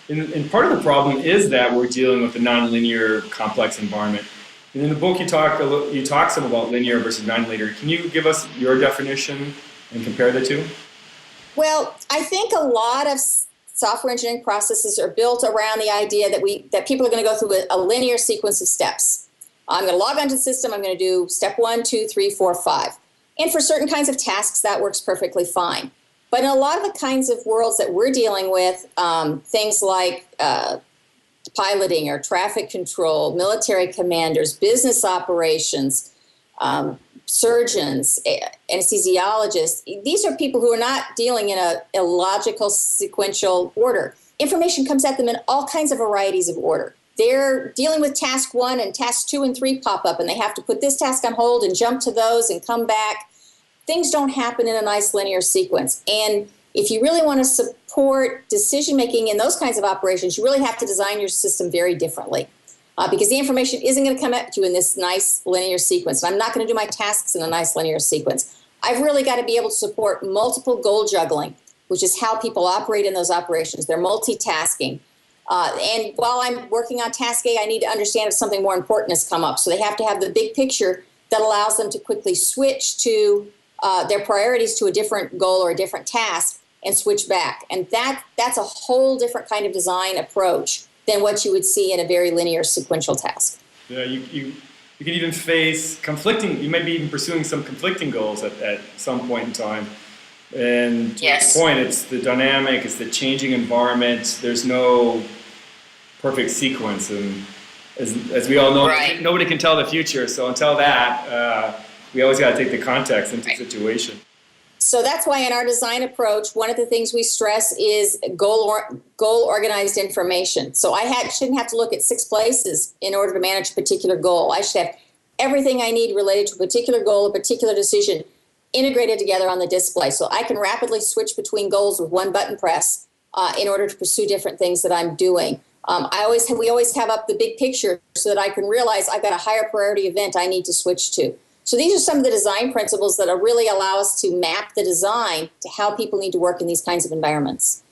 And part of the problem is that we're dealing with a nonlinear, complex environment. And in the book, you talk some about linear versus nonlinear. Can you give us your definition and compare the two? Well, I think a lot of software engineering processes are built around the idea that people are going to go through a linear sequence of steps. I'm going to log onto the system. I'm going to do step 1, 2, 3, 4, 5. And for certain kinds of tasks, that works perfectly fine. But in a lot of the kinds of worlds that we're dealing with, things like piloting or traffic control, military commanders, business operations, surgeons, anesthesiologists, these are people who are not dealing in a logical sequential order. Information comes at them in all kinds of varieties of order. They're dealing with task 1 and tasks 2 and 3 pop up, and they have to put this task on hold and jump to those and come back. Things don't happen in a nice linear sequence. And if you really want to support decision-making in those kinds of operations, you really have to design your system very differently. Because the information isn't going to come at you in this nice linear sequence. And I'm not going to do my tasks in a nice linear sequence. I've really got to be able to support multiple goal juggling, which is how people operate in those operations. They're multitasking. And while I'm working on task A, I need to understand if something more important has come up. So they have to have the big picture that allows them to quickly switch to their priorities to a different goal or a different task and switch back. And that's a whole different kind of design approach than what you would see in a very linear sequential task. Yeah, you can even face conflicting, you might be even pursuing some conflicting goals at some point in time. And to Yes. this point, it's the dynamic, it's the changing environment, there's no perfect sequence. And as we all know, Right. nobody can tell the future. So until that, we always got to take the context into the situation. So that's why in our design approach, one of the things we stress is goal-organized information. So shouldn't have to look at 6 places in order to manage a particular goal. I should have everything I need related to a particular goal, a particular decision, integrated together on the display. So I can rapidly switch between goals with one button press in order to pursue different things that I'm doing. We always have up the big picture so that I can realize I've got a higher priority event I need to switch to. So these are some of the design principles that really allow us to map the design to how people need to work in these kinds of environments.